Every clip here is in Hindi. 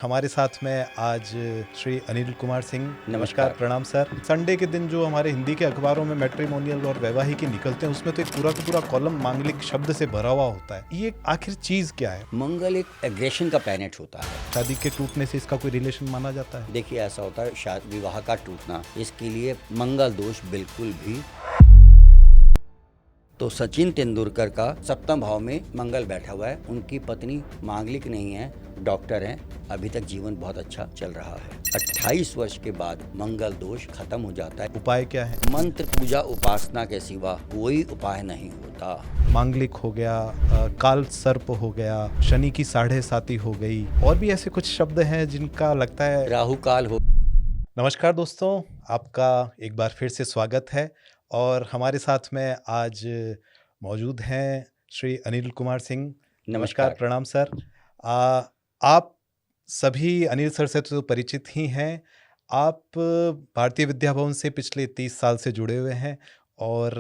हमारे साथ में आज श्री अनिल कुमार सिंह। नमस्कार। प्रणाम सर। संडे के दिन जो हमारे हिंदी के अखबारों में मैट्रिमोनियल और वैवाहिक निकलते हैं उसमें तो एक पूरा का पूरा कॉलम मांगलिक शब्द से भरा हुआ होता है। ये आखिर चीज क्या है? मंगल एक एग्रेशन का प्लैनेट होता है। शादी के टूटने से इसका कोई रिलेशन माना जाता है? देखिए, ऐसा होता है विवाह का टूटना, इसके लिए मंगल दोष बिल्कुल भी। तो सचिन तेंदुलकर का सप्तम भाव में मंगल बैठा हुआ है। उनकी पत्नी मांगलिक नहीं है, डॉक्टर हैं। अभी तक जीवन बहुत अच्छा चल रहा है। 28 वर्ष के बाद मंगल दोष खत्म हो जाता है। उपाय क्या है? मंत्र पूजा उपासना के सिवा कोई उपाय नहीं होता। मांगलिक हो गया, काल सर्प हो गया, शनि की 7.5 हो गई, और भी ऐसे कुछ शब्द हैं जिनका लगता है। राहु काल हो। नमस्कार दोस्तों, आपका एक बार फिर से स्वागत है। और हमारे साथ में आज मौजूद हैं श्री अनिल कुमार सिंह। नमस्कार। प्रणाम सर। आप सभी अनिल सर से तो परिचित ही हैं। आप भारतीय विद्या भवन से पिछले 30 साल से जुड़े हुए हैं और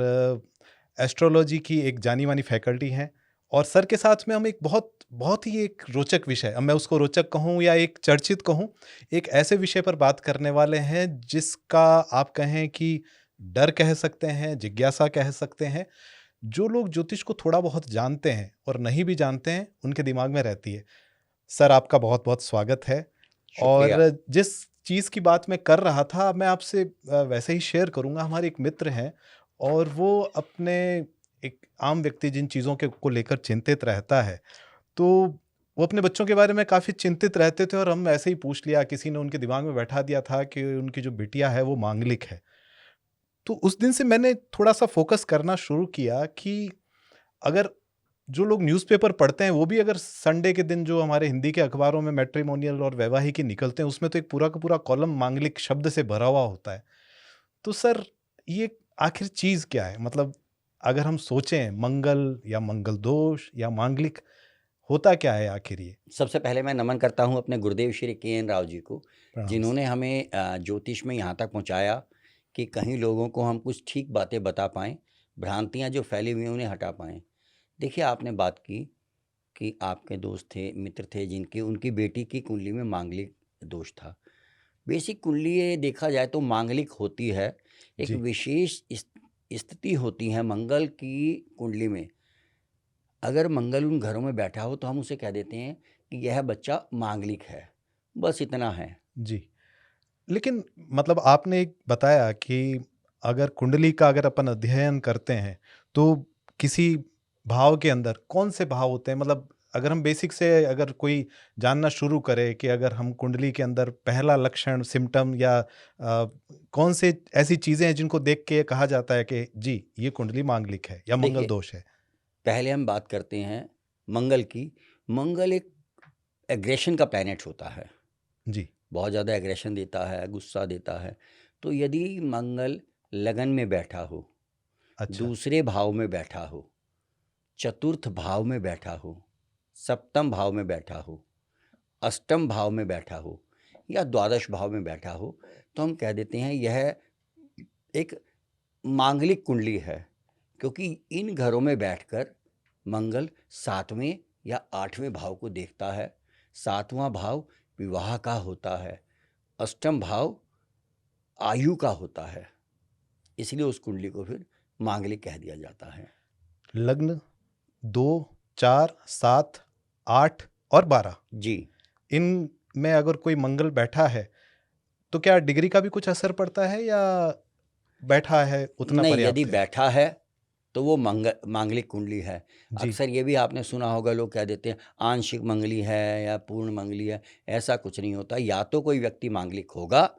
एस्ट्रोलॉजी की एक जानी मानी फैकल्टी हैं। और सर के साथ में हम एक बहुत बहुत ही एक रोचक विषय, अब मैं उसको रोचक कहूँ या एक चर्चित कहूँ, एक ऐसे विषय पर बात करने वाले हैं जिसका आप कहें कि डर कह सकते हैं, जिज्ञासा कह सकते हैं। जो लोग ज्योतिष को थोड़ा बहुत जानते हैं और नहीं भी जानते हैं, उनके दिमाग में रहती है। सर, आपका बहुत बहुत स्वागत है। शुक्रिया। और जिस चीज़ की बात मैं कर रहा था, मैं आपसे वैसे ही शेयर करूंगा। हमारे एक मित्र हैं और वो अपने, एक आम व्यक्ति जिन चीज़ों के को लेकर चिंतित रहता है, तो वो अपने बच्चों के बारे में काफ़ी चिंतित रहते थे। और हम ऐसे ही पूछ लिया, किसी ने उनके दिमाग में बैठा दिया था कि उनकी जो बिटिया है वो मांगलिक है। तो उस दिन से मैंने थोड़ा-सा फ़ोकस करना शुरू किया कि अगर जो लोग न्यूज़पेपर पढ़ते हैं, वो भी अगर संडे के दिन जो हमारे हिंदी के अखबारों में मैट्रिमोनियल और वैवाहिक निकलते हैं, उसमें तो एक पूरा का पूरा कॉलम मांगलिक शब्द से भरा हुआ होता है। तो सर, ये आखिर चीज़ क्या है? मतलब अगर हम सोचें, मंगल या मंगल दोष या मांगलिक, होता क्या है आखिर ये? सबसे पहले मैं नमन करता हूँ अपने गुरुदेव श्री के.एन. राव जी को, प्रणाम जिन्होंने सर। हमें ज्योतिष में यहाँ तक पहुँचाया कि कहीं लोगों को हम कुछ ठीक बातें बता पाएँ, भ्रांतियाँ जो फैली हुई हैं उन्हें हटा पाएँ। देखिए, आपने बात की कि आपके दोस्त थे, मित्र थे, जिनकी उनकी बेटी की कुंडली में मांगलिक दोष था। बेसिक कुंडली ये देखा जाए तो मांगलिक होती है, एक जी। विशेष स्थिति होती है मंगल की कुंडली में। अगर मंगल उन घरों में बैठा हो तो हम उसे कह देते हैं कि यह बच्चा मांगलिक है। बस इतना है। जी। लेकिन मतलब आपने एक बताया कि अगर कुंडली का अगर अपन अध्ययन करते हैं, तो किसी भाव के अंदर कौन से भाव होते हैं? मतलब अगर हम बेसिक से अगर कोई जानना शुरू करे कि अगर हम कुंडली के अंदर पहला लक्षण, सिम्पटम या कौन से ऐसी चीजें हैं जिनको देख के ये कहा जाता है कि जी, ये कुंडली मांगलिक है या मंगल देखिए, दोष है? पहले हम बात करते हैं मंगल की। मंगल एक एग्रेशन का प्लैनेट होता है। जी। बहुत ज़्यादा एग्रेशन देता है, गुस्सा देता है। तो यदि मंगल लगन में बैठा हो, अच्छा। दूसरे भाव में बैठा हो, चतुर्थ भाव में बैठा हो, सप्तम भाव में बैठा हो, अष्टम भाव में बैठा हो या द्वादश भाव में बैठा हो, तो हम कह देते हैं यह एक मांगलिक कुंडली है। क्योंकि इन घरों में बैठकर मंगल 7वें या 8वें भाव को देखता है। 7वां भाव विवाह का होता है, अष्टम भाव आयु का होता है। इसलिए उस कुंडली को फिर मांगलिक कह दिया जाता है। लग्न 2, 4, 7, 8 और 12, जी। इन में अगर कोई मंगल बैठा है, तो क्या डिग्री का भी कुछ असर पड़ता है या बैठा है उतना नहीं, यदि पर्याप्त है? बैठा है तो वो मांगलिक कुंडली है। जी। अक्सर ये भी आपने सुना होगा, लोग कह देते हैं आंशिक मंगली है या पूर्ण मंगली है। ऐसा कुछ नहीं होता। या तो कोई व्यक्ति मांगलिक होगा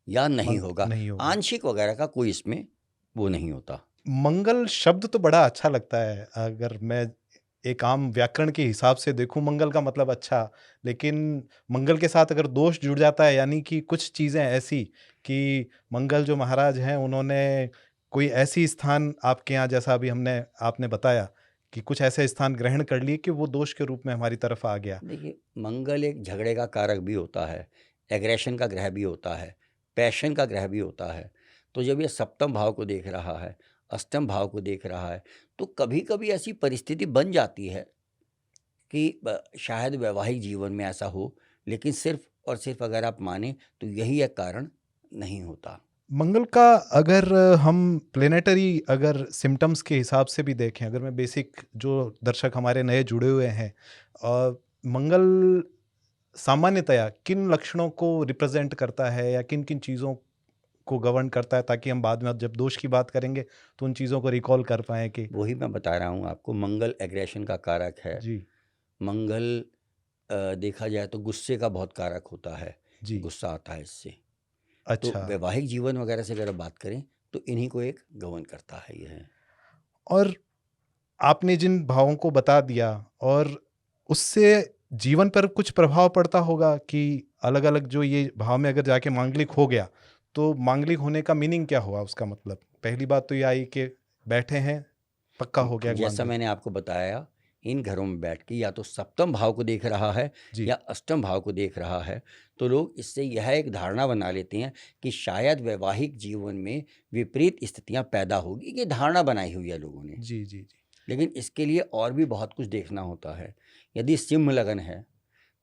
या नहीं होगा। नहीं होगा। आंशिक वगैरह का कोई इसमें वो नहीं होता। मंगल शब्द तो बड़ा अच्छा लगता है। अगर मैं एक आम व्याकरण के हिसाब से देखूं, मंगल का मतलब अच्छा, लेकिन मंगल के साथ अगर दोष जुड़ जाता है, यानी कि कुछ चीजें ऐसी कि मंगल जो महाराज हैं उन्होंने कोई ऐसी स्थान आपके यहाँ, जैसा अभी हमने आपने बताया कि कुछ ऐसे स्थान ग्रहण कर लिए कि वो दोष के रूप में हमारी तरफ आ गया। देखिए, मंगल एक झगड़े का कारक भी होता है, एग्रेशन का ग्रह भी होता है, पैशन का ग्रह भी होता है। तो जब ये सप्तम भाव को देख रहा है, अष्टम भाव को देख रहा है, तो कभी कभी ऐसी परिस्थिति बन जाती है कि शायद वैवाहिक जीवन में ऐसा हो, लेकिन सिर्फ और सिर्फ अगर आप माने तो यही एक कारण नहीं होता। मंगल का अगर हम प्लेनेटरी अगर सिम्टम्स के हिसाब से भी देखें, अगर मैं बेसिक जो दर्शक हमारे नए जुड़े हुए हैं, मंगल सामान्यतया किन लक्षणों को रिप्रेजेंट करता है या किन किन चीज़ों को गवर्न करता है, ताकि हम बाद में जब दोष की बात करेंगे तो उन चीज़ों को रिकॉल कर पाएँ कि वही मैं बता रहा हूँ आपको, मंगल एग्रेशन का कारक है। जी, मंगल देखा जाए तो गुस्से का बहुत कारक होता है, जी, गुस्सा आता है इससे। तो अच्छा। वैवाहिक जीवन वगैरह से अगर आप बात करें तो इन्हीं को एक गवर्न करता है यह। और आपने जिन भावों को बता दिया, और उससे जीवन पर कुछ प्रभाव पड़ता होगा कि अलग-अलग जो ये भाव में अगर जाके मांगलिक हो गया, तो मांगलिक होने का मीनिंग क्या हुआ उसका मतलब? पहली बात तो ये आई कि बैठे हैं, पक्का हो गया जैसा मांगलिक। मैंने आपको बताया, इन घरों में बैठ के या तो सप्तम भाव को देख रहा है जी, या अष्टम भाव को देख रहा है, तो लोग इससे यह एक धारणा बना लेते हैं कि शायद वैवाहिक जीवन में विपरीत स्थितियां पैदा होगी। ये धारणा बनाई हुई है लोगों ने, जी, जी, जी। लेकिन इसके लिए और भी बहुत कुछ देखना होता है। यदि सिंह लगन है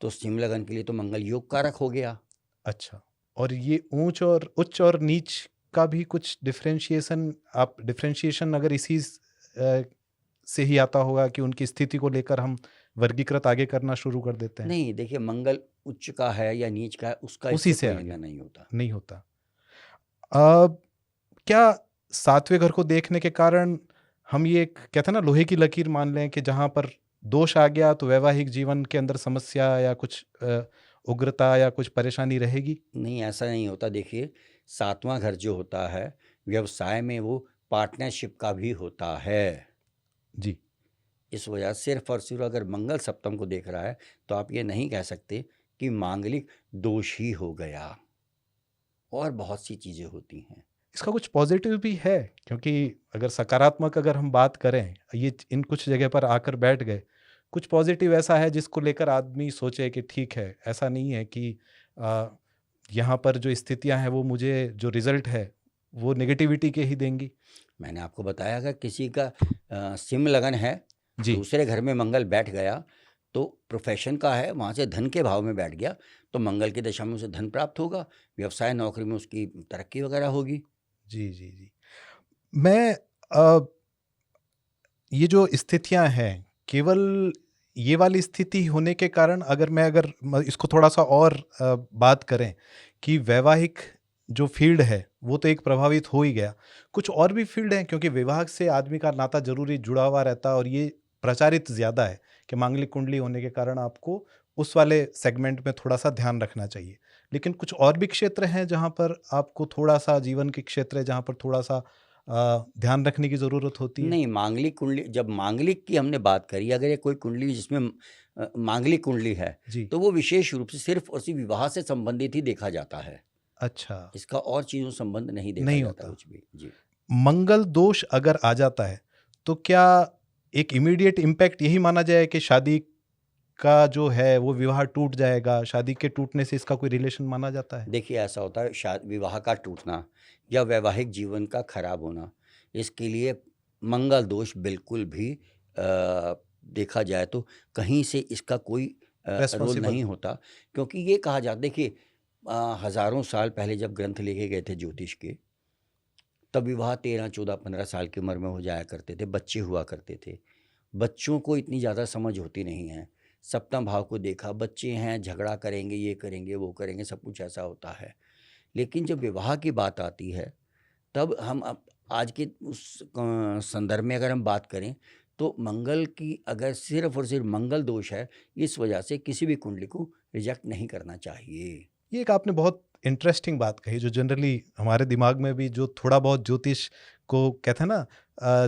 तो सिंह लगन के लिए तो मंगल योग कारक हो गया। अच्छा, और ये ऊँच और उच्च और नीच का भी कुछ डिफरेंशिएशन अगर इसी से ही आता होगा कि उनकी स्थिति को लेकर हम वर्गीकृत आगे करना शुरू कर देते हैं? नहीं, देखिए, मंगल उच्च का है या नीच का है उसका उसी इससे से कोई आगे लेना नहीं होता। नहीं होता। अ, क्या 7वें घर को देखने के कारण हम ये एक कहते हैं ना लोहे की लकीर मान लें कि जहाँ पर दोष आ गया तो वैवाहिक जीवन के अंदर समस्या या कुछ उग्रता या कुछ परेशानी रहेगी? नहीं, ऐसा नहीं होता। देखिए, सातवां घर जो होता है व्यवसाय में, वो पार्टनरशिप का भी होता है। जी, इस वजह से सिर्फ और सिर्फ अगर मंगल सप्तम को देख रहा है तो आप ये नहीं कह सकते कि मांगलिक दोष ही हो गया। और बहुत सी चीज़ें होती हैं। इसका कुछ पॉजिटिव भी है, क्योंकि अगर सकारात्मक अगर हम बात करें, ये इन कुछ जगह पर आकर बैठ गए, कुछ पॉजिटिव ऐसा है जिसको लेकर आदमी सोचे कि ठीक है, ऐसा नहीं है कि अ, यहाँ पर जो स्थितियाँ हैं वो मुझे जो रिज़ल्ट है, वो नेगेटिविटी के ही देंगी? मैंने आपको बताया, अगर किसी का सिम लगन है, जी, दूसरे घर में मंगल बैठ गया, तो प्रोफेशन का है, वहाँ से धन के भाव में बैठ गया, तो मंगल की दशा में उसे धन प्राप्त होगा, व्यवसाय नौकरी में उसकी तरक्की वगैरह होगी। जी, जी, जी। मैं अ, ये जो स्थितियाँ हैं, केवल ये वाली स्थिति होने के कारण अगर इसको थोड़ा-सा और बात करें कि वैवाहिक जो फ़ील्ड है, वो तो एक प्रभावित हो ही गया। कुछ और भी फ़ील्ड हैं, क्योंकि विवाह से आदमी का नाता ज़रूरी जुड़ा हुआ रहता है और ये प्रचारित ज़्यादा है कि मांगलिक कुंडली होने के कारण आपको उस वाले सेगमेंट में थोड़ा-सा ध्यान रखना चाहिए। लेकिन कुछ और भी क्षेत्र हैं जहाँ पर आपको थोड़ा-सा जीवन के क्षेत्र है जहाँ पर थोड़ा-सा ध्यान रखने की ज़रूरत होती है? नहीं, मांगलिक कुंडली, जब मांगलिक की हमने बात करी, अगर ये कोई कुंडली जिसमें मांगलिक कुंडली है, जी। तो वो विशेष रूप से सिर्फ और सिर्फ विवाह से संबंधित ही देखा जाता है। अच्छा, इसका और चीज़ों से संबंध नहीं देखा नहीं जाता होता। कुछ भी। जी। मंगल दोष अगर आ जाता है, तो क्या एक इमीडिएट इम्पैक्ट यही माना जाए कि शादी का जो है वो विवाह टूट जाएगा, शादी के टूटने से इसका कोई रिलेशन माना जाता है? देखिए, ऐसा होता है, विवाह का टूटना या वैवाहिक जीवन का खराब होना, इसके लिए मंगल दोष बिल्कुल भी देखा जाए तो कहीं से इसका कोई रोल रिस्पॉन्सिबल नहीं होता। क्योंकि ये कहा जाता, देखिए, हज़ारों साल पहले जब ग्रंथ लिखे गए थे ज्योतिष के, तब विवाह 13, 14, 15 साल की उम्र में हो जाया करते थे, बच्चे हुआ करते थे। बच्चों को इतनी ज़्यादा समझ होती नहीं है। सप्तम भाव को देखा, बच्चे हैं, झगड़ा करेंगे, ये करेंगे, वो करेंगे, सब कुछ ऐसा होता है। लेकिन जब विवाह की बात आती है, तब हम अब आज के उस संदर्भ में अगर हम बात करें, तो मंगल की अगर सिर्फ़ और सिर्फ़ मंगल दोष है, इस वजह से किसी भी कुंडली को रिजेक्ट नहीं करना चाहिए। ये एक आपने बहुत इंटरेस्टिंग बात कही, जो जनरली हमारे दिमाग में भी जो थोड़ा बहुत ज्योतिष को कहते हैं ना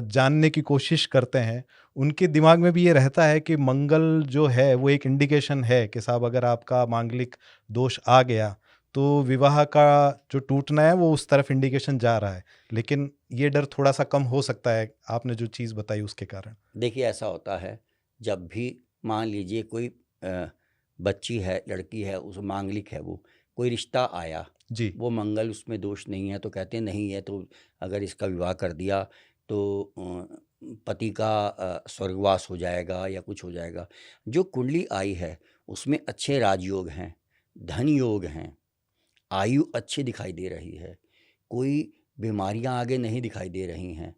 जानने की कोशिश करते हैं, उनके दिमाग में भी ये रहता है कि मंगल जो है वो एक इंडिकेशन है कि साहब अगर आपका मांगलिक दोष आ गया तो विवाह का जो टूटना है वो उस तरफ इंडिकेशन जा रहा है। लेकिन ये डर थोड़ा सा कम हो सकता है आपने जो चीज़ बताई उसके कारण। देखिए, ऐसा होता है, जब भी मान लीजिए कोई बच्ची है, लड़की है, उस मांगलिक है, वो कोई रिश्ता आया, जी, वो मंगल उसमें दोष नहीं है, तो कहते हैं नहीं है, तो अगर इसका विवाह कर दिया तो पति का स्वर्गवास हो जाएगा या कुछ हो जाएगा। जो कुंडली आई है उसमें अच्छे राजयोग हैं, धन योग हैं, आयु अच्छी दिखाई दे रही है, कोई बीमारियां आगे नहीं दिखाई दे रही हैं,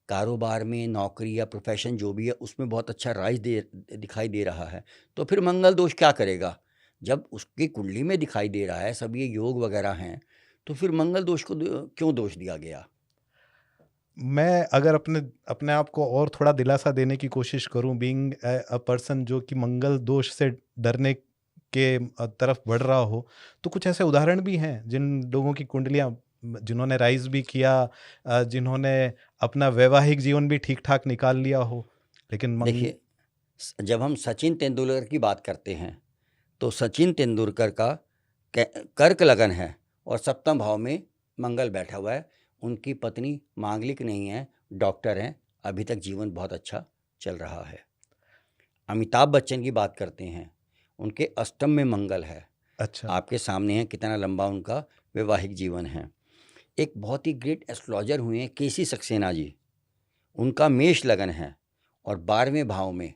कारोबार में नौकरी या प्रोफेशन जो भी है उसमें बहुत अच्छा राइज दिखाई दे रहा है, तो फिर मंगल दोष क्या करेगा? जब उसकी कुंडली में दिखाई दे रहा है, सब ये योग वगैरह हैं, तो फिर मंगल दोष को क्यों दोष दिया गया? मैं अगर अपने अपने आप को और थोड़ा दिलासा देने की कोशिश करूं, बीइंग अ पर्सन जो कि मंगल दोष से डरने के तरफ बढ़ रहा हो, तो कुछ ऐसे उदाहरण भी हैं जिन लोगों की कुंडलियां जिन्होंने राइज भी किया, जिन्होंने अपना वैवाहिक जीवन भी ठीक ठाक निकाल लिया हो, लेकिन देखिए, जब हम सचिन तेंदुलकर की बात करते हैं, तो सचिन तेंदुलकर का कर्क लगन है और सप्तम भाव में मंगल बैठा हुआ है। उनकी पत्नी मांगलिक नहीं है, डॉक्टर हैं, अभी तक जीवन बहुत अच्छा चल रहा है। अमिताभ बच्चन की बात करते हैं, उनके अष्टम में मंगल है। अच्छा, आपके सामने है कितना लंबा उनका वैवाहिक जीवन है। एक बहुत ही ग्रेट एस्ट्रोलॉजर हुए हैं केसी सक्सेना जी, उनका मेष लगन है और 12वें भाव में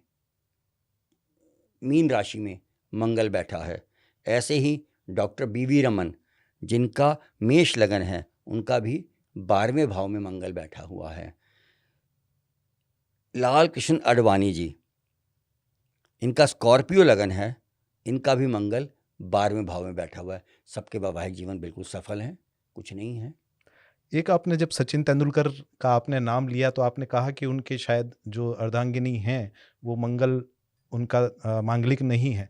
मीन राशि में मंगल बैठा है। ऐसे ही डॉक्टर बीवी रमन, जिनका मेष लगन है, उनका भी 12वें भाव में मंगल बैठा हुआ है। लाल कृष्ण अडवाणी जी, इनका स्कॉर्पियो लगन है, इनका भी मंगल 12वें भाव में बैठा हुआ है। सबके वैवाहिक जीवन बिल्कुल सफल हैं, कुछ नहीं है। एक आपने जब सचिन तेंदुलकर का आपने नाम लिया तो आपने कहा कि उनके शायद जो अर्धांगिनी हैं वो मंगल उनका मांगलिक नहीं है।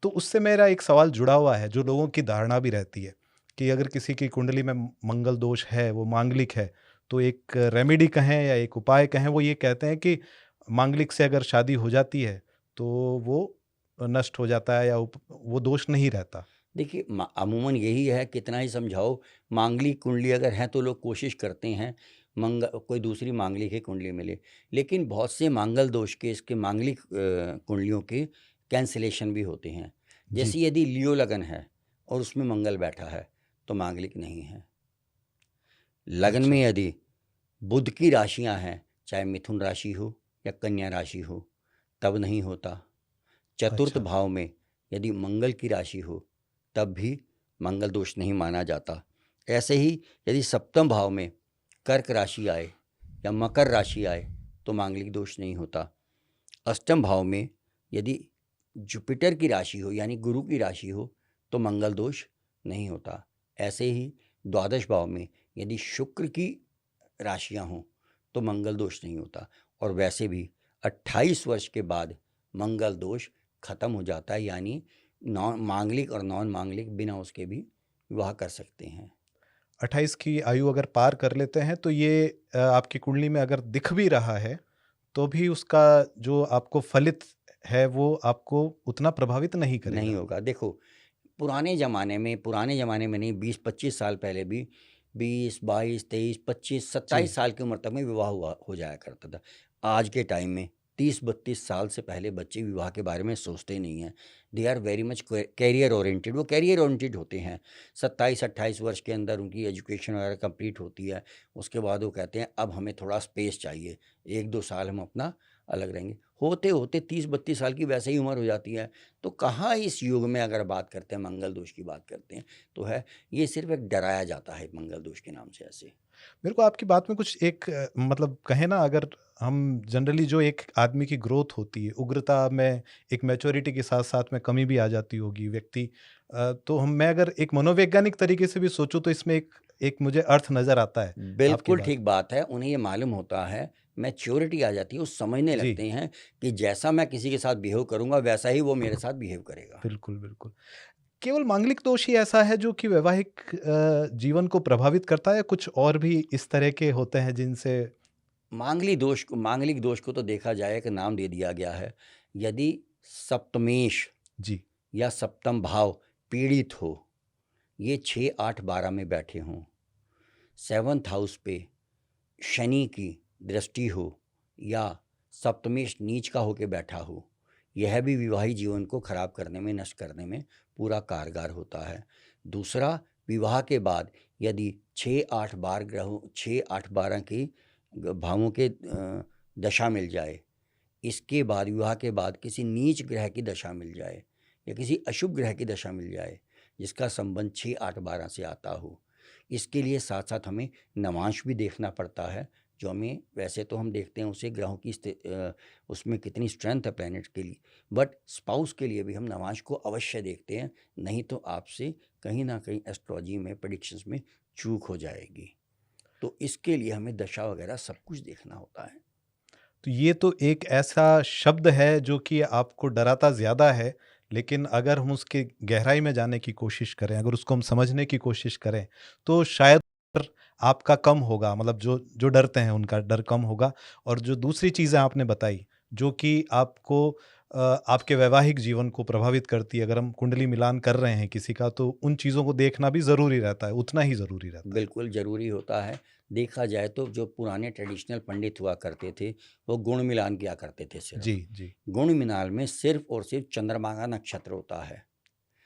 तो उससे मेरा एक सवाल जुड़ा हुआ है, जो लोगों की धारणा भी रहती है कि अगर किसी की कुंडली में मंगल दोष है, वो मांगलिक है, तो एक रेमेडी कहें या एक उपाय कहें, वो ये कहते हैं कि मांगलिक से अगर शादी हो जाती है तो वो नष्ट हो जाता है या वो दोष नहीं रहता। देखिए, अमूमन यही है, कितना ही समझाओ, मांगलिक कुंडली अगर है तो लोग कोशिश करते हैं कोई दूसरी मांगलिक ही कुंडली मिले, लेकिन बहुत से मांगल दोष के, इसके मांगलिक कुंडलियों के कैंसिलेशन भी होते हैं। जी। जैसे यदि लियो लगन है और उसमें मंगल बैठा है तो मांगलिक नहीं है। लगन अच्छा। में यदि बुध की राशियां हैं, चाहे मिथुन राशि हो या कन्या राशि हो, तब नहीं होता। चतुर्थ अच्छा। भाव में यदि मंगल की राशि हो, तब भी मंगल दोष नहीं माना जाता। ऐसे ही यदि सप्तम भाव में कर्क राशि आए या मकर राशि आए तो मांगलिक दोष नहीं होता। अष्टम भाव में यदि जुपिटर की राशि हो, यानी गुरु की राशि हो, तो मंगल दोष नहीं होता। ऐसे ही द्वादश भाव में यदि शुक्र की राशियां हों तो मंगल दोष नहीं होता। और वैसे भी 28 वर्ष के बाद मंगल दोष खत्म हो जाता है, यानी नॉन मांगलिक और नॉन मांगलिक बिना उसके भी विवाह कर सकते हैं। 28 की आयु अगर पार कर लेते हैं तो ये आपकी कुंडली में अगर दिख भी रहा है तो भी उसका जो आपको फलित है वो आपको उतना प्रभावित नहीं नहीं करेगा। होगा। देखो, पुराने ज़माने में नहीं, 20-25 साल पहले भी 20, 22, 23, 25, जी। 27 साल की उम्र तक में विवाह हुआ हो जाया करता था। आज के टाइम में 30-32 साल से पहले बच्चे विवाह के बारे में सोचते नहीं हैं। They are very much career oriented, वो कैरियर ओरिएंटेड होते हैं। 27-28 वर्ष के अंदर उनकी एजुकेशन वगैरह कंप्लीट होती है। उसके बाद वो कहते हैं अब हमें थोड़ा स्पेस चाहिए, 1-2 साल हम अपना अलग रहेंगे। होते होते 30-32 साल की वैसे ही उम्र हो जाती है। तो कहाँ इस युग में अगर बात करते हैं, मंगल दोष की बात करते हैं, तो है ये सिर्फ एक डराया जाता है मंगल दोष के नाम से ऐसे। मेरे को आपकी बात में कुछ एक मतलब कहें ना, अगर हम जनरली जो एक आदमी की ग्रोथ होती है, उग्रता में एक मैच्योरिटी के साथ-साथ में कमी भी आ जाती होगी व्यक्ति, तो मैं अगर एक मनोवैज्ञानिक तरीके से भी सोचूँ तो इसमें एक एक मुझे अर्थ नज़र आता है आपकी बिल्कुल बात। ठीक बात है। उन्हें ये मालूम होता है, मैच्योरिटी आ जाती है, वो समझने जी। लगते हैं कि जैसा मैं किसी के साथ बिहेव करूँगा, वैसा ही वो मेरे साथ बिहेव करेगा। बिल्कुल, बिल्कुल। केवल मांगलिक दोष ही ऐसा है जो कि वैवाहिक जीवन को प्रभावित करता है, या कुछ और भी इस तरह के होते हैं जिनसे? मांगलिक दोष को तो देखा जाए, एक नाम दे दिया गया है। यदि सप्तमेश जी। या सप्तम भाव पीड़ित हो, ये 6, 8, 12 में बैठे हों, 7th हाउस पे शनि की दृष्टि हो या सप्तमेश नीच का होके बैठा हो, यह भी विवाहिक जीवन को खराब करने में, नष्ट करने में पूरा कारगर होता है। दूसरा, विवाह के बाद यदि 6, 8, 12 ग्रहों 6, 8, 12 की भावों के दशा मिल जाए, इसके बाद विवाह के बाद किसी नीच ग्रह की दशा मिल जाए या किसी अशुभ ग्रह की दशा मिल जाए, जिसका संबंध 6, 8, 12 से आता हो। इसके लिए साथ साथ हमें नवांश भी देखना पड़ता है, जो हमें वैसे तो हम देखते हैं उसे ग्रहों की उसमें कितनी स्ट्रेंथ है प्लैनेट के लिए, बट स्पाउस के लिए भी हम नवांश को अवश्य देखते हैं, नहीं तो आपसे कहीं ना कहीं एस्ट्रोलॉजी में प्रेडिक्शंस में चूक हो जाएगी। तो इसके लिए हमें दशा वगैरह सब कुछ देखना होता है। तो ये तो एक ऐसा शब्द है जो कि आपको डराता ज़्यादा है, लेकिन अगर हम उसकी गहराई में जाने की कोशिश करें, अगर उसको हम समझने की कोशिश करें, तो शायद आपका कम होगा, मतलब जो जो डरते हैं उनका डर कम होगा। और जो दूसरी चीज़ें आपने बताई, जो कि आपको आपके वैवाहिक जीवन को प्रभावित करती है, अगर हम कुंडली मिलान कर रहे हैं किसी का, तो उन चीज़ों को देखना भी ज़रूरी रहता है, उतना ही ज़रूरी रहता है। बिल्कुल ज़रूरी होता है। देखा जाए तो जो पुराने ट्रेडिशनल पंडित हुआ करते थे, वो गुण मिलान किया करते थे सिर्फ। जी, जी। गुण मिलान में सिर्फ और सिर्फ चंद्रमा का नक्षत्र होता है।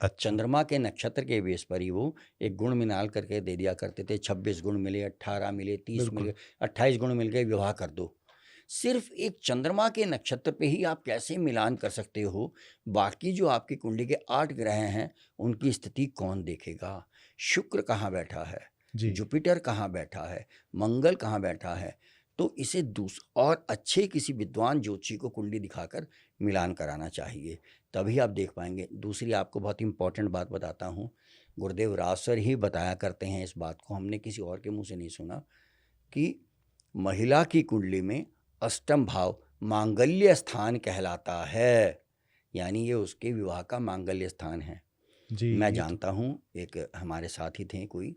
अच्छा। चंद्रमा के नक्षत्र के बेस पर ही वो एक गुण मिलान करके दे दिया करते थे। 26 गुण मिले, 18 मिले, 30 बिल्कुल। मिले, 28 गुण मिल गए, विवाह कर दो। सिर्फ एक चंद्रमा के नक्षत्र पे ही आप कैसे मिलान कर सकते हो? बाकी जो आपकी कुंडली के 8 ग्रह हैं, उनकी स्थिति कौन देखेगा? शुक्र कहाँ बैठा है? जी। जुपिटर कहाँ बैठा है? मंगल कहाँ बैठा है? तो इसे और अच्छे किसी विद्वान ज्योतिषी को कुंडली दिखाकर मिलान कराना चाहिए, तभी आप देख पाएंगे। दूसरी आपको बहुत इंपॉर्टेंट बात बताता हूँ, गुरुदेव राजसर ही बताया करते हैं इस बात को, हमने किसी और के मुंह से नहीं सुना, कि महिला की कुंडली में अष्टम भाव मांगल्य स्थान कहलाता है, यानी ये उसके विवाह का मांगल्य स्थान है। जी, मैं ये तो जानता हूँ, एक हमारे साथी थे कोई,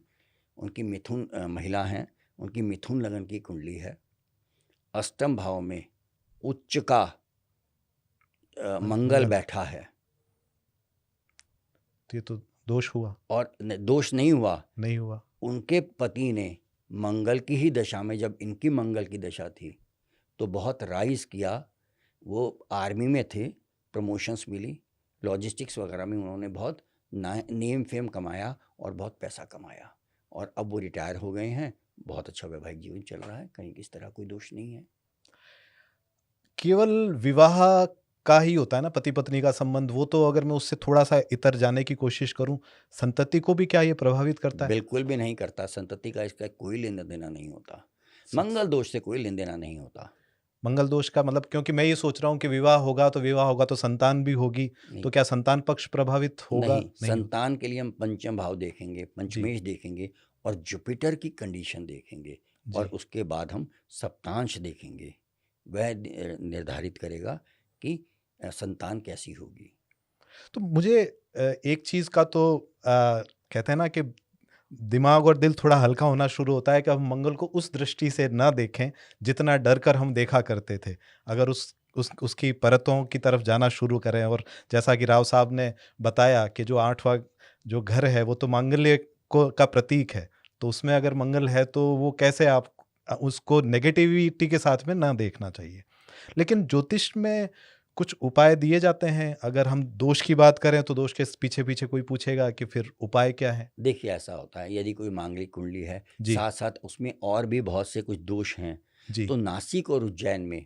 उनकी मिथुन महिला हैं, उनकी मिथुन लगन की कुंडली है, अष्टम भाव में उच्च का मंगल बैठा है, ये तो दोष हुआ। और दोष नहीं हुआ, नहीं हुआ। उनके पति ने मंगल की ही दशा में, जब इनकी मंगल की दशा थी, तो बहुत राइज किया। वो आर्मी में थे, प्रमोशंस मिली, लॉजिस्टिक्स वगैरह में उन्होंने बहुत नेम फेम कमाया और बहुत पैसा कमाया, और अब वो रिटायर हो गए हैं। बहुत अच्छा वैवाहिक जीवन चल रहा है, कहीं किस तरह कोई दोष नहीं है। केवल विवाह का ही होता है ना पति पत्नी का संबंध, वो तो अगर मैं उससे थोड़ा सा इतर जाने की कोशिश करूं, संतति को भी क्या ये प्रभावित करता है? बिल्कुल भी नहीं करता, संतति का इसका कोई लेना देना नहीं होता, स- मंगल दोष से कोई लेना देना नहीं होता। मंगल दोष का मतलब, क्योंकि मैं ये सोच रहा हूँ कि विवाह होगा तो संतान भी होगी, नहीं, तो क्या संतान पक्ष प्रभावित होगा? नहीं, संतान के लिए हम पंचम भाव देखेंगे, जी, पंचमेश देखेंगे, और जुपिटर की कंडीशन देखेंगे, और जी। उसके बाद हम सप्तांश देखेंगे। वह निर्धारित करेगा कि संतान कैसी होगी। तो मुझे एक चीज का तो कहते हैं ना कि दिमाग और दिल थोड़ा हल्का होना शुरू होता है कि अब मंगल को उस दृष्टि से ना देखें जितना डर कर हम देखा करते थे। अगर उसकी परतों की तरफ जाना शुरू करें, और जैसा कि राव साहब ने बताया कि जो 8वां जो घर है वो तो मांगल्य को का प्रतीक है, तो उसमें अगर मंगल है तो वो कैसे आप उसको नेगेटिविटी के साथ में ना देखना चाहिए। लेकिन ज्योतिष में कुछ उपाय दिए जाते हैं। अगर हम दोष की बात करें तो दोष के पीछे पीछे कोई पूछेगा कि फिर उपाय क्या है? देखिए, ऐसा होता है, यदि कोई मांगलिक कुंडली है, जी, साथ साथ उसमें और भी बहुत से कुछ दोष हैं, जी। तो नासिक और उज्जैन में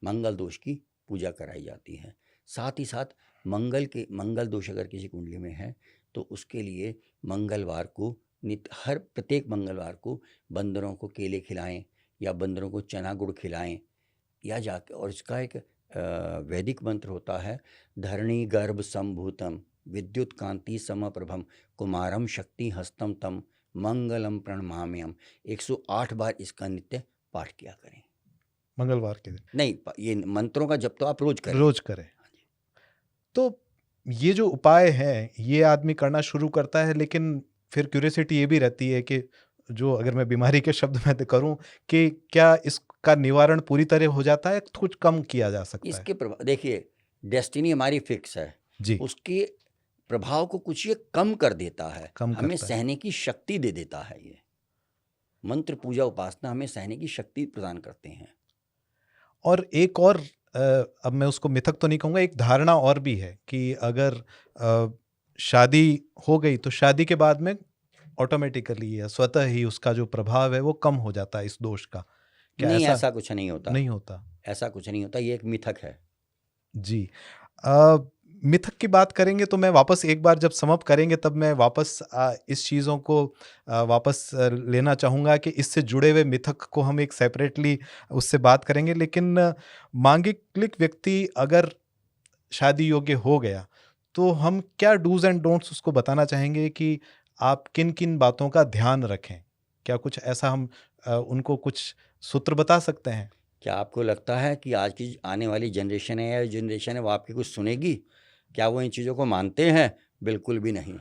मंगल दोष की पूजा कराई जाती है। साथ ही साथ मंगल दोष अगर किसी कुंडली में है, तो उसके लिए मंगलवार को हर प्रत्येक मंगलवार को बंदरों को केले खिलाएं, या बंदरों को चना गुड़ खिलाएं, या जाके, और इसका एक वैदिक मंत्र होता है, धरणी गर्भ संभूतम विद्युत कांति समप्रभम कुमारम शक्ति हस्तम तम मंगलम प्रणमाम्यम। 108 बार इसका नित्य पाठ किया करें। मंगलवार के दिन नहीं, ये मंत्रों का जप तो आप रोज करें। रोज करें। तो ये जो उपाय हैं ये आदमी करना शुरू करता है, लेकिन फिर क्यूरियोसिटी ये भी रहती है कि जो, अगर मैं बीमारी के शब्द में तो करूं, कि क्या इसका निवारण पूरी तरह हो जाता है, कुछ कम किया जा सकता है? इसके प्रभाव देखिए, डेस्टिनी हमारी फिक्स है, जी, उसके प्रभाव को कुछ ये कम कर देता है, कम हमें करता है। सहने की शक्ति दे देता है। ये मंत्र पूजा उपासना हमें सहने की शक्ति प्रदान करते हैं। और एक और अब मैं उसको मिथक तो नहीं कहूँगा, एक धारणा और भी है कि अगर शादी हो गई तो शादी के बाद में ऑटोमेटिकली या स्वतः ही उसका जो प्रभाव है वो कम हो जाता है इस दोष का। क्या नहीं, ऐसा ऐसा कुछ नहीं होता, नहीं होता? ऐसा कुछ नहीं होता, ये एक मिथक है। जी। अ, मिथक की बात करेंगे तो मैं वापस एक बार जब सम अप करेंगे तब मैं वापस इस चीज़ों को वापस लेना चाहूँगा कि इससे जुड़े हुए मिथक को हम एक सेपरेटली उससे बात करेंगे। लेकिन मांगलिक व्यक्ति अगर शादी योग्य हो गया, तो हम क्या डूज़ एंड डोंट्स उसको बताना चाहेंगे कि आप किन-किन बातों का ध्यान रखें? क्या कुछ ऐसा हम उनको कुछ सूत्र बता सकते हैं? क्या आपको लगता है कि आज की आने वाली जनरेशन है या जनरेशन है वो आपकी कुछ सुनेगी? क्या वो इन चीज़ों को मानते हैं? बिल्कुल भी नहीं।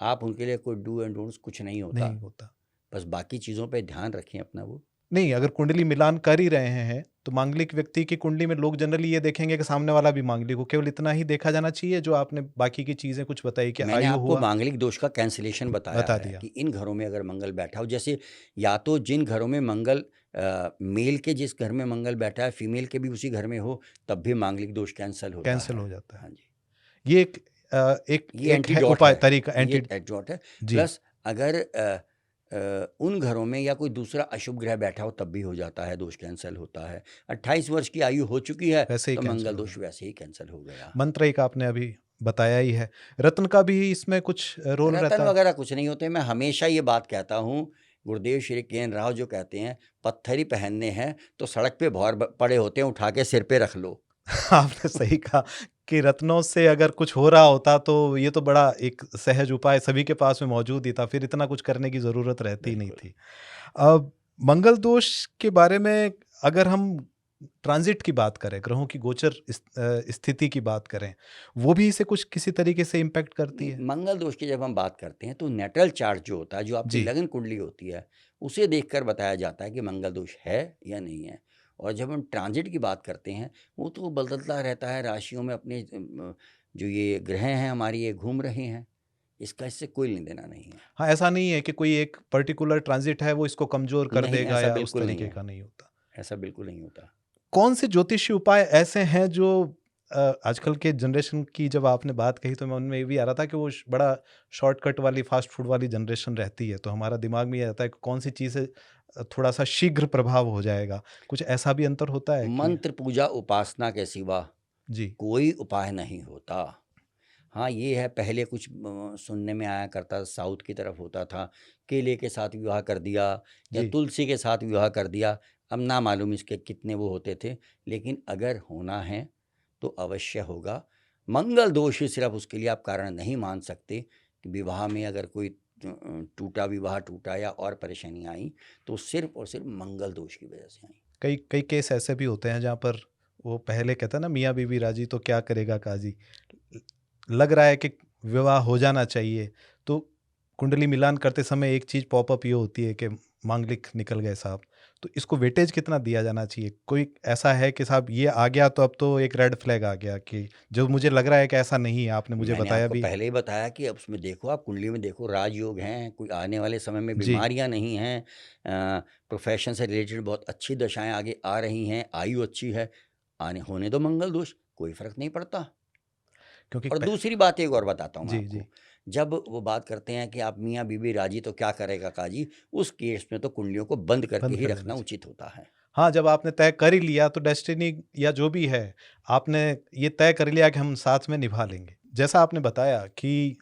आप उनके लिए कोई डू एंड डोंट्स कुछ नहीं होता। नहीं होता। बस बाकी चीज़ों पे ध्यान रखें अपना वो। नहीं, अगर कुंडली मिलान कर ही रहे हैं, तो मांगलिक व्यक्ति की कुंडली में लोग जनरली ये देखेंगे कि सामने वाला भी मांगलिक हो। केवल इतना ही देखा जाना चाहिए जो आपने बाकी की चीज़ें कुछ बताई कि मैंने आयु आपको हुआ, मांगलिक दोष का कैंसलेशन बताया बता है दिया। कि इन घरों में अगर मंगल बैठा हो, जैसे या तो जिन घरों में मंगल मेल के जिस घर में मंगल बैठा है, फीमेल के भी उसी घर में हो, तब भी मांगलिक दोष कैंसल होता कैंसल है। हो जाता है। हाँ जी। ये एक एक ये एक है एंटीडोट उपाय है, तरीका ये एंटी एंटीडोट है। जी, प्लस अगर उन घरों में या कोई दूसरा अशुभ ग्रह बैठा हो तब भी हो जाता है, दोष कैंसल होता है। 28 वर्ष की आयु हो चुकी है वैसे ही तो कैंसल मंगल हो दोष जाता वैसे ही कैंसल हो गया। है। मंत्र एक आपने अभी बताया ही है। रत्न का भी इसमें कुछ रोल रतन रहता है? वगैरह कुछ नहीं होते। मैं हमेशा ये बात कहता हूँ, गुरुदेव श्री के.एन. राव जो कहते हैं, पत्थर ही पहनने हैं तो सड़क पे भौर पड़े होते हैं, उठा के सिर पे रख लो। आपने सही कहा कि रत्नों से अगर कुछ हो रहा होता तो ये तो बड़ा एक सहज उपाय सभी के पास में मौजूद ही था, फिर इतना कुछ करने की ज़रूरत रहती ही नहीं बिल्कुल। थी। अब मंगल दोष के बारे में अगर हम ट्रांजिट की बात करें, ग्रहों की गोचर स्थिति की बात करें, वो भी इसे कुछ किसी तरीके से इम्पैक्ट करती है? मंगल दोष की जब हम बात करते हैं तो नेटल चार्ट जो होता है, जो आपकी जी, लगन कुंडली होती है, उसे देखकर बताया जाता है कि मंगल दोष है या नहीं है। और जब हम ट्रांजिट की बात करते हैं, वो तो बदलता रहता है राशियों में। अपने जो ये ग्रह हैं हमारी, ये घूम रहे हैं, इसका इससे कोई लेन देना नहीं है। हाँ, ऐसा नहीं है कि कोई एक पर्टिकुलर ट्रांजिट है वो इसको कमज़ोर कर नहीं, देगा ऐसा या उस बिल्कुल नहीं तरीके है। का नहीं होता। ऐसा बिल्कुल नहीं होता। कौन से ज्योतिषीय उपाय ऐसे हैं जो आजकल के जनरेशन की जब आपने बात कही तो मन में ये भी आ रहा था कि वो बड़ा शॉर्टकट वाली फास्ट फूड वाली जनरेशन रहती है, तो हमारा दिमाग में ये आता है कि कौन सी चीज़ से थोड़ा सा शीघ्र प्रभाव हो जाएगा। कुछ ऐसा भी अंतर होता है कि? मंत्र पूजा उपासना के सिवा जी, कोई उपाय नहीं होता। हाँ, ये है, पहले कुछ सुनने में आया करता था, साउथ की तरफ होता था, केले के साथ विवाह कर दिया या जी, तुलसी के साथ विवाह कर दिया। अब ना मालूम इसके कितने वो होते थे, लेकिन अगर होना है तो अवश्य होगा। मंगल दोष ही सिर्फ उसके लिए आप कारण नहीं मान सकते कि विवाह में अगर कोई टूटा, विवाह टूटा या और परेशानियाँ आई, तो सिर्फ और सिर्फ मंगल दोष की वजह से आई। कई कई केस ऐसे भी होते हैं जहाँ पर वो पहले कहता ना मियाँ बीवी राजी तो क्या करेगा काजी। लग रहा है कि विवाह हो जाना चाहिए, तो कुंडली मिलान करते समय एक चीज़ पॉपअप ये होती है कि मांगलिक निकल गए साहब, तो इसको वेटेज कितना दिया जाना चाहिए? कोई ऐसा है कि साहब ये आ गया तो अब तो एक रेड फ्लैग आ गया कि जो मुझे लग रहा है कि ऐसा नहीं है, आपने मुझे मैंने बताया आपको भी। पहले ही बताया कि अब उसमें देखो, आप कुंडली में देखो, राजयोग हैं, कोई आने वाले समय में जी, बीमारियां नहीं हैं, प्रोफेशन से रिलेटेड बहुत अच्छी दशाएं आगे आ रही हैं, आयु अच्छी है, आने होने दो मंगल दोष, कोई फर्क नहीं पड़ता। क्योंकि और दूसरी बात एक और बताता हूँ मैं जी, जी। आपको, जब वो बात करते हैं कि आप मियाँ बीवी राजी तो क्या करेगा काजी, उस केस में तो कुंडलियों को बंद करके बंद ही कर देना रखना चाहिए। उचित होता है। हाँ, जब आपने तय कर ही लिया तो डेस्टिनी या जो भी है, आपने ये तय कर लिया कि हम साथ में निभा लेंगे। जैसा आपने बताया कि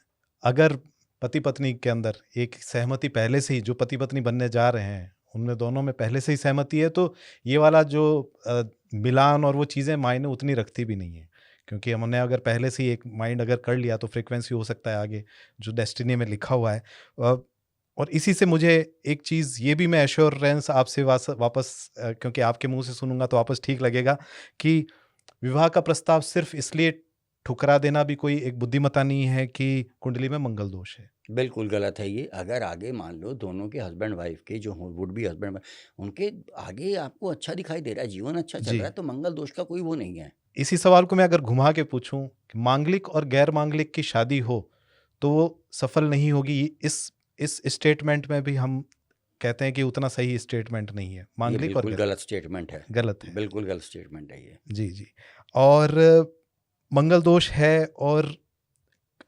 अगर पति-पत्नी के अंदर एक सहमति पहले से ही, जो पति-पत्नी बनने जा रहे हैं, उनमें दोनों में पहले से ही सहमति है, तो ये वाला जो मिलान और वो चीज़ें मायने उतनी रखती भी नहीं है। क्योंकि हमने अगर पहले से ही एक माइंड अगर कर लिया तो फ्रीक्वेंसी हो सकता है आगे जो डेस्टिनी में लिखा हुआ है। अ, और इसी से मुझे एक चीज़ ये भी मैं एश्योरेंस आपसे वापस क्योंकि आपके मुँह से सुनूँगा तो वापस ठीक लगेगा कि विवाह का प्रस्ताव सिर्फ़ इसलिए ठुकरा देना भी कोई एक बुद्धिमत्ता नहीं है कि कुंडली में मंगल दोष है। बिल्कुल गलत है ये। अगर आगे मान लो दोनों के हस्बैंड वाइफ के जो वुड बी हस्बैंड, उनके आगे आपको अच्छा दिखाई दे रहा है, जीवन अच्छा चल जी। रहा है, तो मंगल दोष का कोई वो नहीं है। इसी सवाल को मैं अगर घुमा के पूछूं कि मांगलिक और गैर मांगलिक की शादी हो तो वो सफल नहीं होगी, इस स्टेटमेंट में भी हम कहते हैं कि उतना सही स्टेटमेंट नहीं है, ये मांगलिक और बिल्कुल गैर गलत स्टेटमेंट है। गलत है। बिल्कुल गलत स्टेटमेंट है ये। जी, जी। और मंगल दोष है, और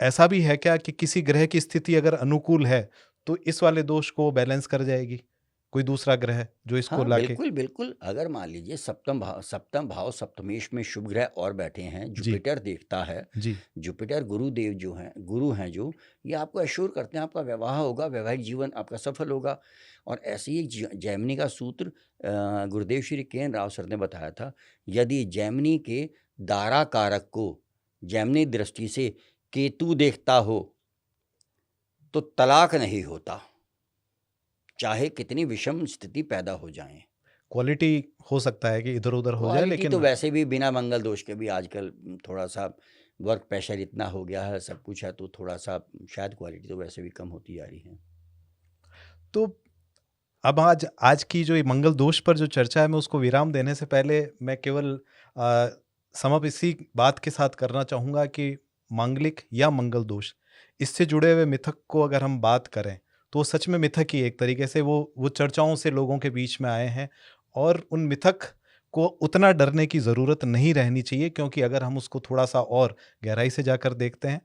ऐसा भी है क्या कि किसी ग्रह की स्थिति अगर अनुकूल है तो इस वाले दोष को बैलेंस कर जाएगी? कोई दूसरा ग्रह जो इसको हाँ, लाके। बिल्कुल, बिल्कुल। अगर मान लीजिए सप्तम भाव सप्तमेश में शुभ ग्रह और बैठे हैं, जी, जुपिटर देखता है, जी, जुपिटर गुरुदेव जो हैं गुरु हैं जो, ये आपको एश्योर करते हैं आपका विवाह होगा, वैवाहिक जीवन आपका सफल होगा। और ऐसे ही एक जैमिनी का सूत्र गुरुदेव श्री के.एन. राव सर ने बताया था, यदि जैमिनी के दारा कारक को जैमिनी दृष्टि से केतु देखता हो, तो तलाक नहीं होता, चाहे कितनी विषम स्थिति पैदा हो जाए। क्वालिटी हो सकता है कि इधर-उधर हो जाए, क्वालिटी तो लेकिन वैसे भी बिना मंगल दोष के भी आजकल थोड़ा-सा वर्क प्रेशर इतना हो गया है, सब कुछ है, तो थोड़ा-सा शायद क्वालिटी तो वैसे भी कम होती जा रही है। तो अब आज आज की जो ये मंगल दोष पर जो चर्चा है, मैं उसको विराम देने से पहले मैं केवल सम अप इसी बात के साथ करना चाहूँगा कि मांगलिक या मंगल दोष, इससे जुड़े हुए मिथक को अगर हम बात करें, तो वो सच में मिथक ही एक तरीके से वो चर्चाओं से लोगों के बीच में आए हैं। और उन मिथक को उतना डरने की ज़रूरत नहीं रहनी चाहिए, क्योंकि अगर हम उसको थोड़ा-सा और गहराई से जाकर देखते हैं,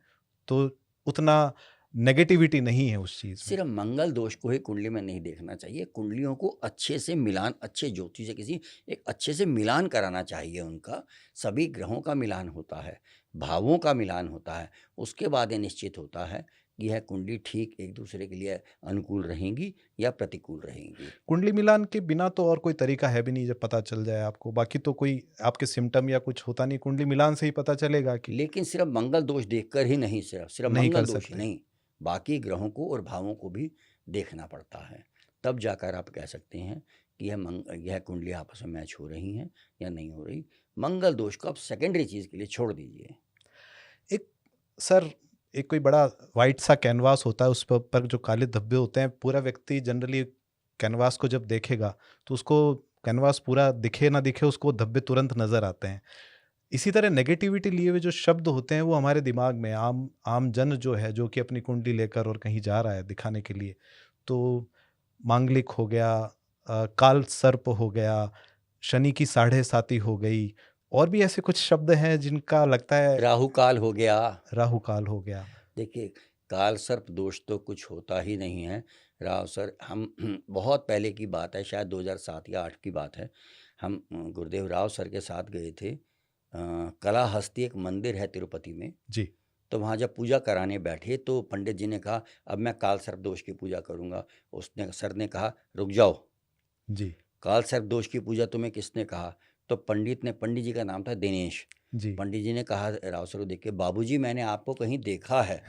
तो उतना नेगेटिविटी नहीं है उस चीज़ में। सिर्फ मंगल दोष को ही कुंडली में नहीं देखना चाहिए, कुंडलियों को अच्छे से मिलान, अच्छे ज्योतिषी से किसी एक अच्छे से मिलान कराना चाहिए उनका। सभी ग्रहों का मिलान होता है, भावों का मिलान होता है, उसके बाद ये निश्चित होता है कि यह कुंडली ठीक एक दूसरे के लिए अनुकूल रहेंगी या प्रतिकूल रहेंगी। कुंडली मिलान के बिना तो और कोई तरीका है भी नहीं जब पता चल जाए आपको, बाकी तो कोई आपके सिम्पटम या कुछ होता नहीं, कुंडली मिलान से ही पता चलेगा कि लेकिन सिर्फ मंगल दोष देखकर ही नहीं, सिर्फ नहीं मंगल कर दोष ही सकते। नहीं, बाकी ग्रहों को और भावों को भी देखना पड़ता है। तब जाकर आप कह सकते हैं कि यह कुंडली आपस में मैच हो रही हैं या नहीं हो रही। मंगल दोष को आप सेकेंडरी चीज़ के लिए छोड़ दीजिए। एक सर, एक कोई बड़ा वाइट सा कैनवास होता है, उस पर जो काले धब्बे होते हैं, पूरा व्यक्ति जनरली कैनवास को जब देखेगा तो उसको कैनवास पूरा दिखे ना दिखे, उसको धब्बे तुरंत नज़र आते हैं। इसी तरह नेगेटिविटी लिए हुए जो शब्द होते हैं वो हमारे दिमाग में, आम आम जन जो है, जो कि अपनी कुंडली लेकर और कहीं जा रहा है दिखाने के लिए, तो मांगलिक हो गया, काल सर्प हो गया, शनि की साढ़े साती हो गई, और भी ऐसे कुछ शब्द हैं जिनका लगता है, राहु काल हो गया। राहु काल हो गया। देखिए, काल सर्प दोष तो कुछ होता ही नहीं है। राव सर, हम बहुत पहले की बात है, शायद 2007 या 8 की बात है, हम गुरुदेव राव सर के साथ गए थे। कलाहस्ती एक मंदिर है तिरुपति में, जी, तो वहाँ जब पूजा कराने बैठे तो पंडित जी ने कहा, अब मैं काल सर्प दोष की पूजा करूँगा। सर ने कहा, रुक जाओ, जी, काल सर्प दोष की पूजा तुम्हें किसने कहा? तो पंडित जी का नाम था दिनेश। जी, पंडित जी ने कहा राव सर को देख के, बाबूजी मैंने आपको कहीं देखा है।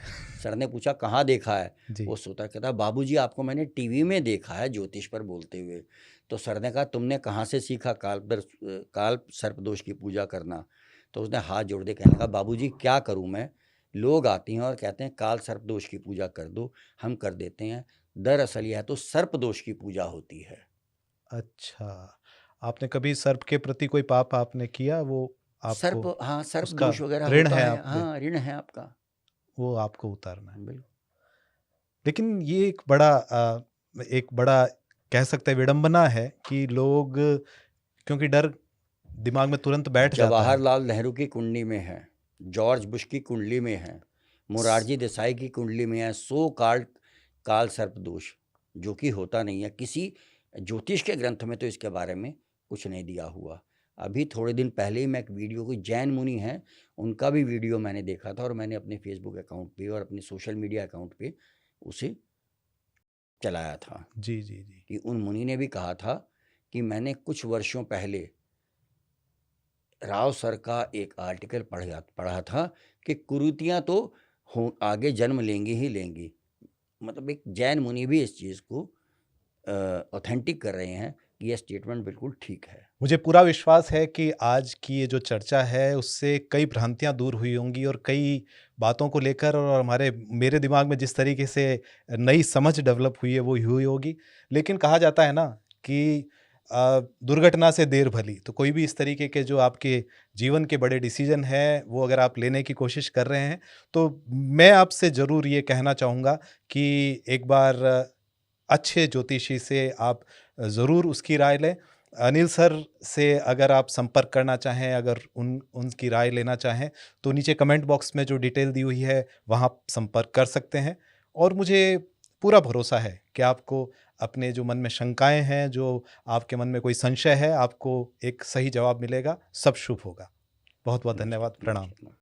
सर ने पूछा, कहाँ देखा है? जी, वो सोता कहता, बाबूजी आपको मैंने टीवी में देखा है ज्योतिष पर बोलते हुए। तो सर ने कहा, तुमने कहाँ से सीखा काल सर्प दोष की पूजा करना? तो उसने हाथ जोड़ दे कहने लगा, बाबूजी क्या करूँ मैं? लोग आते हैं और कहते हैं काल सर्प दोष की पूजा कर दो, हम कर देते हैं। दरअसल यह तो सर्प दोष की पूजा होती है। अच्छा। आपने कभी सर्प के प्रति कोई पाप आपने किया, वो आपको सर्प, हाँ, सर्प उसका दोष वगैरह ऋण होता है है, आप पे, हाँ, ऋण है आपका। वो आपको उतारना है। बिल्कुल। लेकिन ये एक बड़ा कह सकते हैं विडंबना है कि लोग, क्योंकि डर दिमाग में तुरंत बैठ जाता है। जवाहरलाल नेहरू की कुंडली में है, जॉर्ज बुश की कुंडली में है, मोरारजी देसाई की कुंडली में है, सो कॉल्ड काल सर्प दोष, जो कि होता नहीं है। किसी ज्योतिष के ग्रंथ में तो इसके बारे में कुछ नहीं दिया हुआ। अभी थोड़े दिन पहले ही मैं एक वीडियो, कोई जैन मुनि हैं, उनका भी वीडियो मैंने देखा था और मैंने अपने फेसबुक अकाउंट पे और अपने सोशल मीडिया अकाउंट पे उसे चलाया था जी, जी, जी। कि उन मुनि ने भी कहा था कि मैंने कुछ वर्षों पहले राव सर का एक आर्टिकल पढ़ा था कि कुरीतियाँ तो आगे जन्म लेंगी ही लेंगी। मतलब एक जैन मुनि भी इस चीज़ को ऑथेंटिक कर रहे हैं कि यह स्टेटमेंट बिल्कुल ठीक है। मुझे पूरा विश्वास है कि आज की ये जो चर्चा है उससे कई भ्रांतियां दूर हुई होंगी, और कई बातों को लेकर और मेरे दिमाग में जिस तरीके से नई समझ डेवलप हुई है वो हुई होगी। लेकिन कहा जाता है ना कि दुर्घटना से देर भली, तो कोई भी इस तरीके के जो आपके जीवन के बड़े डिसीजन हैं वो अगर आप लेने की कोशिश कर रहे हैं, तो मैं आपसे ज़रूर ये कहना चाहूँगा कि एक बार अच्छे ज्योतिषी से आप ज़रूर उसकी राय लें। अनिल सर से अगर आप संपर्क करना चाहें, अगर उनकी राय लेना चाहें, तो नीचे कमेंट बॉक्स में जो डिटेल दी हुई है वहाँ संपर्क कर सकते हैं। और मुझे पूरा भरोसा है कि आपको अपने जो मन में शंकाएँ हैं, जो आपके मन में कोई संशय है, आपको एक सही जवाब मिलेगा, सब शुभ होगा। बहुत-बहुत धन्यवाद, नमस्कार, प्रणाम। नमस्कार।